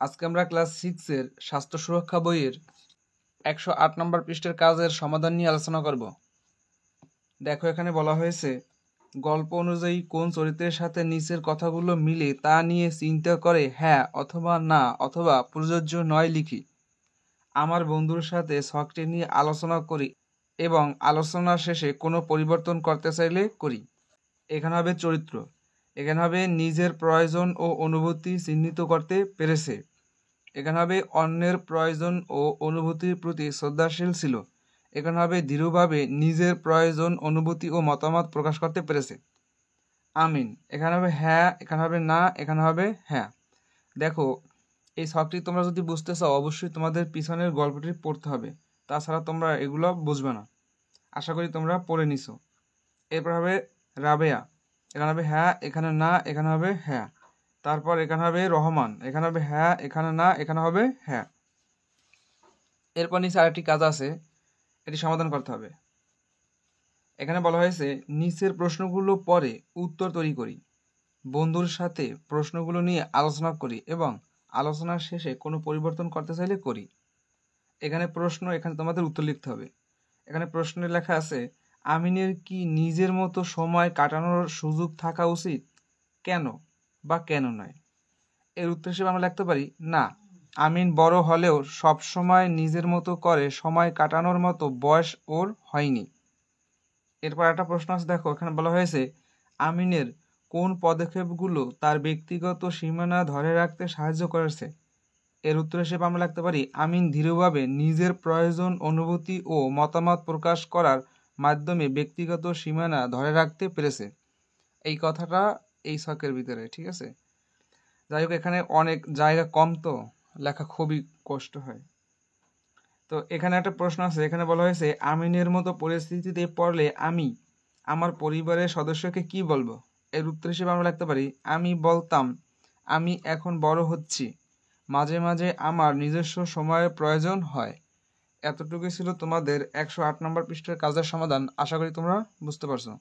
আজকে আমরা ক্লাস 6 এর স্বাস্থ্য সুরক্ষা বইয়ের 108 নম্বর পৃষ্ঠার কাজের সমাধান নিয়ে আলোচনা করব। দেখো, এখানে বলা হয়েছে গল্প অনুযায়ী কোন চরিত্রের সাথে নিচের কথাগুলো মিলে তা নিয়ে চিন্তা করে হ্যাঁ অথবা না অথবা প্রযোজ্য নয় লিখি। আমার বন্ধুর সাথে শখটি নিয়ে আলোচনা করি এবং আলোচনা শেষে কোনো পরিবর্তন করতে চাইলে করি। এখানে হবে চরিত্র, এখানে হবে নিজের প্রয়োজন ও অনুভূতি চিহ্নিত করতে পেরেছে, এখানে হবে অন্যের প্রয়োজন ও অনুভূতির প্রতি শ্রদ্ধাশীল ছিল, এখানে হবে দৃঢ়ভাবে নিজের প্রয়োজন অনুভূতি ও মতামত প্রকাশ করতে পেরেছে। আমিন, এখানে হবে হ্যাঁ, এখানে হবে না, এখানে হবে হ্যাঁ। দেখো, এই ছকটি তোমরা যদি বুঝতে চাও অবশ্যই তোমাদের পিছনের গল্পটি পড়তে হবে, তাছাড়া তোমরা এগুলো বুঝবে না। আশা করি তোমরা পড়ে নিছো। এরপর হবে রাবেয়া, এখানে হবে হ্যাঁ, এখানে না, এখানে হবে হ্যাঁ। তারপর এখানে হবে রহমান, এখানে হবে হ্যাঁ, এখানে না, এখানে হবে হ্যাঁ। এরপর নিচে আরেকটি কাজ আছে, এটি সমাধান করতে হবে। এখানে বলা হয়েছে নিচের প্রশ্নগুলো পরে উত্তর তৈরি করি, বন্ধুর সাথে প্রশ্নগুলো নিয়ে আলোচনা করি এবং আলোচনার শেষে কোনো পরিবর্তন করতে চাইলে করি। এখানে প্রশ্ন, এখানে তোমাদের উত্তর লিখতে হবে। এখানে প্রশ্নে লেখা আছে আমিনের কি নিজের মতো সময় কাটানোর সুযোগ থাকা উচিত, কেন বা কেন নয়? এর উত্তর হিসেবে আমরা লিখতে পারি না, আমিন বড় হলেও সব সময় নিজের মতো করে সময় কাটানোর মতো বয়স ওর হয়নি। এরপর একটা প্রশ্ন আছে, দেখো এখানে বলা হয়েছে আমিনের কোন পদক্ষেপগুলো তার ব্যক্তিগত সীমানা ধরে রাখতে সাহায্য করেছে। এর উত্তর হিসেবে আমরা লিখতে পারি আমিন দৃঢ়ভাবে নিজের প্রয়োজন অনুভূতি ও মতামত প্রকাশ করার মাধ্যমে ব্যক্তিগত সীমানা ধরে রাখতে পেরেছে। এই কথাটা এই ছকের ভিতরে, ঠিক আছে। যাই হোক, এখানে অনেক জায়গা কম তো লেখা খুবই কষ্ট হয়। তো এখানে একটা প্রশ্ন আছে, এখানে বলা হয়েছে আমিনের মতো পরিস্থিতিতে পড়লে আমি আমার পরিবারের সদস্যকে কি বলবো। এর উত্তর হিসেবে আমরা লিখতে পারি আমি বলতাম আমি এখন বড় হচ্ছি, মাঝে মাঝে আমার নিজস্ব সময়ের প্রয়োজন হয়। এতটুকুই ছিল তোমাদের 108 নম্বর পৃষ্ঠার কাজের সমাধান। আশা করি তোমরা বুঝতে পারছো।